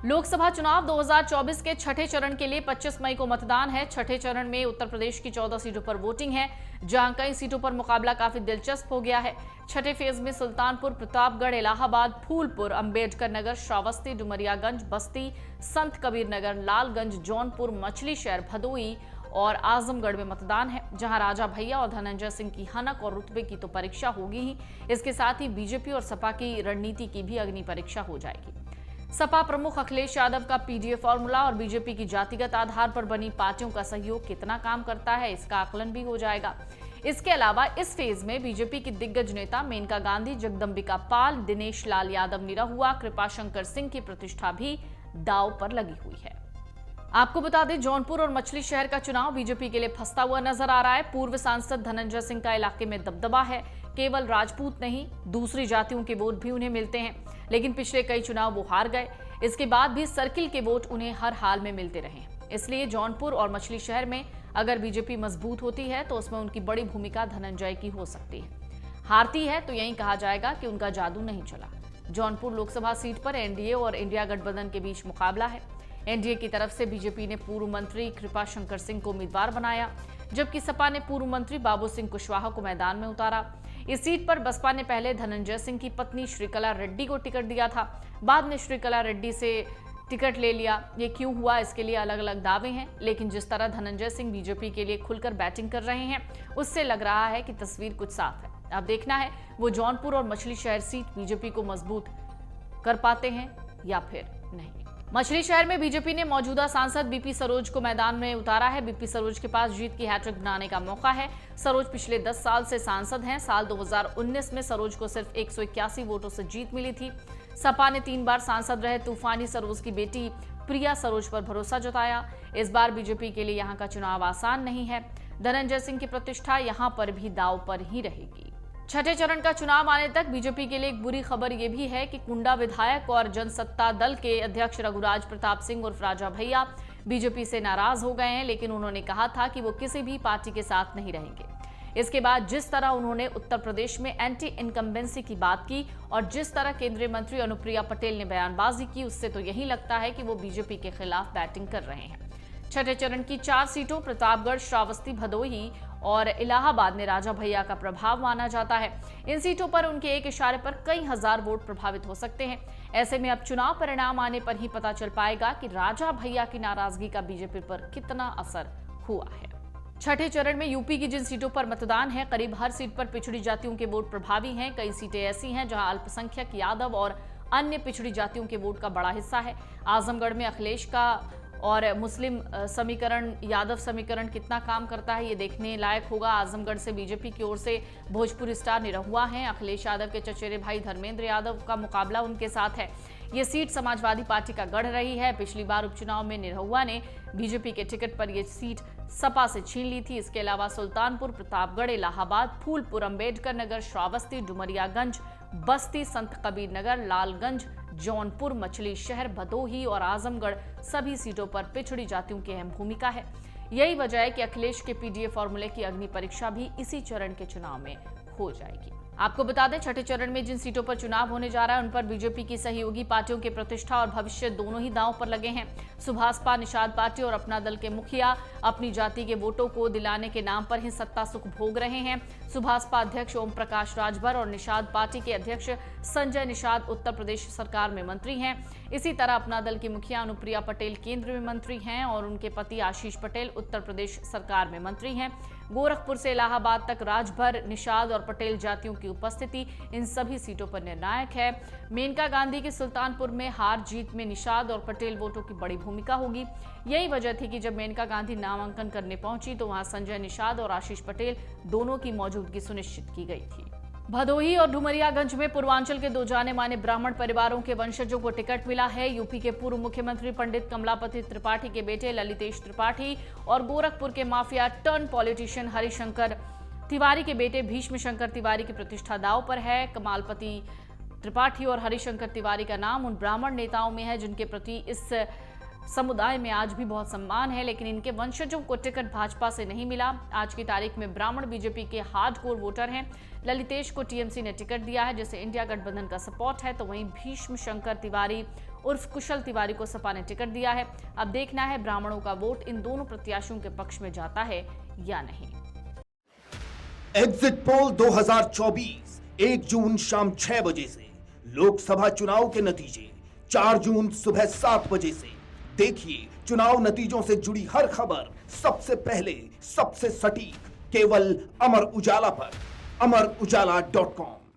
लोकसभा चुनाव 2024 के छठे चरण के लिए 25 मई को मतदान है। छठे चरण में उत्तर प्रदेश की 14 सीटों पर वोटिंग है, जहां कई सीटों पर मुकाबला काफी दिलचस्प हो गया है। छठे फेज में सुल्तानपुर, प्रतापगढ़, इलाहाबाद, फूलपुर, अंबेडकर नगर, श्रावस्ती, डुमरियागंज, बस्ती, संत कबीर नगर, लालगंज, जौनपुर, मछली शहर, भदोही और आजमगढ़ में मतदान है, जहां राजा भैया और धनंजय सिंह की हनक और रुतबे की तो परीक्षा होगी ही, इसके साथ ही बीजेपी और सपा की रणनीति की भी अग्नि परीक्षा हो जाएगी। सपा प्रमुख अखिलेश यादव का पीडीए फॉर्मूला और बीजेपी की जातिगत आधार पर बनी पार्टियों का सहयोग कितना काम करता है, इसका आकलन भी हो जाएगा। इसके अलावा इस फेज में बीजेपी की दिग्गज नेता मेनका गांधी, जगदंबिका पाल, दिनेश लाल यादव निरहुआ, कृपाशंकर सिंह की प्रतिष्ठा भी दांव पर लगी हुई है। आपको बता दें, जौनपुर और मछली शहर का चुनाव बीजेपी के लिए फंसता हुआ नजर आ रहा है। पूर्व सांसद धनंजय सिंह का इलाके में दबदबा है। केवल राजपूत नहीं, दूसरी जातियों के वोट भी उन्हें मिलते हैं, लेकिन पिछले कई चुनाव वो हार गए। इसके बाद भी सर्किल के वोट उन्हें हर हाल में मिलते रहे। इसलिए जौनपुर और मछली शहर में अगर बीजेपी मजबूत होती है तो उसमें उनकी बड़ी भूमिका धनंजय की हो सकती है। हारती है तो यही कहा जाएगा कि उनका जादू नहीं चला। जौनपुर लोकसभा सीट पर एनडीए और इंडिया गठबंधन के बीच मुकाबला है। एनडीए की तरफ से बीजेपी ने पूर्व मंत्री कृपाशंकर सिंह को उम्मीदवार बनाया, जबकि सपा ने पूर्व मंत्री बाबू सिंह कुशवाहा को मैदान में उतारा। इस सीट पर बसपा ने पहले धनंजय सिंह की पत्नी श्रीकला रेड्डी को टिकट दिया था, बाद में श्रीकला रेड्डी से टिकट ले लिया। ये क्यों हुआ, इसके लिए अलग अलग दावे हैं, लेकिन जिस तरह धनंजय सिंह बीजेपी के लिए खुलकर बैटिंग कर रहे हैं, उससे लग रहा है कि तस्वीर कुछ साफ है। अब देखना है वो जौनपुर और मछली शहर सीट बीजेपी को मजबूत कर पाते हैं या फिर नहीं। मछली शहर में बीजेपी ने मौजूदा सांसद बीपी सरोज को मैदान में उतारा है। बीपी सरोज के पास जीत की हैट्रिक बनाने का मौका है। सरोज पिछले 10 साल से सांसद हैं। साल 2019 में सरोज को सिर्फ 181 वोटों से जीत मिली थी। सपा ने 3 बार सांसद रहे तूफानी सरोज की बेटी प्रिया सरोज पर भरोसा जताया। इस बार बीजेपी के लिए यहाँ का चुनाव आसान नहीं है। धनंजय सिंह की प्रतिष्ठा यहाँ पर भी दांव पर ही रहेगी। छठे चरण का चुनाव आने तक बीजेपी के लिए एक बुरी खबर यह भी है कि कुंडा विधायक और जनसत्ता दल के अध्यक्ष रघुराज प्रताप सिंह उर्फ राजा भैया बीजेपी से नाराज हो गए हैं, लेकिन उन्होंने कहा था कि वो किसी भी पार्टी के साथ नहीं रहेंगे। इसके बाद जिस तरह उन्होंने उत्तर प्रदेश में एंटी इनकम्बेंसी की बात की और जिस तरह केंद्रीय मंत्री अनुप्रिया पटेल ने बयानबाजी की, उससे तो यही लगता है कि वो बीजेपी के खिलाफ बैटिंग कर रहे हैं। छठे चरण की 4 सीटों प्रतापगढ़, श्रावस्ती, भदोही और इलाहाबाद में राजा भैया का प्रभाव माना जाता है। इन सीटों पर उनके एक इशारे पर कई हजार वोट प्रभावित हो सकते हैं। ऐसे में अब चुनाव परिणाम आने पर ही पता चल पाएगा कि राजा भैया की नाराजगी का बीजेपी पर कितना असर हुआ है। छठे चरण में यूपी की जिन सीटों पर मतदान है, करीब हर सीट पर पिछड़ी जातियों के वोट प्रभावी हैं। कई सीटें ऐसी हैं जहां अल्पसंख्यक, यादव और अन्य पिछड़ी जातियों के वोट का बड़ा हिस्सा है। आजमगढ़ में अखिलेश का और मुस्लिम समीकरण, यादव समीकरण कितना काम करता है, ये देखने लायक होगा। आजमगढ़ से बीजेपी की ओर से भोजपुरी स्टार निरहुआ हैं। अखिलेश यादव के चचेरे भाई धर्मेंद्र यादव का मुकाबला उनके साथ है। ये सीट समाजवादी पार्टी का गढ़ रही है। पिछली बार उपचुनाव में निरहुआ ने बीजेपी के टिकट पर यह सीट सपा से छीन ली थी। इसके अलावा सुल्तानपुर, प्रतापगढ़, इलाहाबाद, फूलपुर, अंबेडकर नगर, श्रावस्ती, डुमरियागंज, बस्ती, संत कबीर नगर, लालगंज, जौनपुर, मछली शहर, भदोही और आजमगढ़ सभी सीटों पर पिछड़ी जातियों की अहम भूमिका है। यही वजह है कि अखिलेश के पीडीए फॉर्मूले की अग्नि परीक्षा भी इसी चरण के चुनाव में हो जाएगी। आपको बता दें, छठे चरण में जिन सीटों पर चुनाव होने जा रहा है, उन पर बीजेपी की सहयोगी पार्टियों की प्रतिष्ठा और भविष्य दोनों ही दांव पर लगे हैं। सुभाषपा निषाद पार्टी और अपना दल के मुखिया अपनी जाति के वोटों को दिलाने के नाम पर ही सत्ता सुख भोग रहे हैं। सुभाषपा अध्यक्ष ओम प्रकाश राजभर और निषाद पार्टी के अध्यक्ष संजय निषाद उत्तर प्रदेश सरकार में मंत्री हैं। इसी तरह अपना दल की मुखिया अनुप्रिया पटेल केंद्र में मंत्री हैं और उनके पति आशीष पटेल उत्तर प्रदेश सरकार में मंत्री हैं। गोरखपुर से इलाहाबाद तक राजभर, निषाद और पटेल जातियों की उपस्थिति इन सभी सीटों पर निर्णायक है। मेनका गांधी की सुल्तानपुर में हार जीत में निषाद और पटेल वोटों की बड़ी भूमिका होगी। यही वजह थी कि जब मेनका गांधी नामांकन करने पहुंची तो वहां संजय निषाद और आशीष पटेल दोनों की मौजूदगी सुनिश्चित की गई थी। भदोही और डुमरियागंज में पूर्वांचल के 2 जाने माने ब्राह्मण परिवारों के वंशजों को टिकट मिला है। यूपी के पूर्व मुख्यमंत्री पंडित कमलापति त्रिपाठी के बेटे ललितेश त्रिपाठी और गोरखपुर के mafia turn politician Harishankar Tiwari के बेटे भीष्म शंकर तिवारी की प्रतिष्ठा दांव पर है। कमलापति त्रिपाठी और हरिशंकर तिवारी का नाम उन ब्राह्मण नेताओं में है जिनके प्रति इस समुदाय में आज भी बहुत सम्मान है, लेकिन इनके वंशजों को टिकट भाजपा से नहीं मिला। आज की तारीख में ब्राह्मण बीजेपी के हार्डकोर वोटर हैं। ललितेश को टीएमसी ने टिकट दिया है, जिसे इंडिया गठबंधन का सपोर्ट है, तो वहीं भीष्म शंकर तिवारी उर्फ कुशल तिवारी को सपा ने टिकट दिया है। अब देखना है ब्राह्मणों का वोट इन दोनों प्रत्याशियों के पक्ष में जाता है या नहीं। एग्जिट पोल 2024 1 जून शाम 6 बजे से, लोकसभा चुनाव के नतीजे 4 जून सुबह 7 बजे से। देखिए चुनाव नतीजों से जुड़ी हर खबर सबसे पहले, सबसे सटीक, केवल अमर उजाला पर, amarujala.com।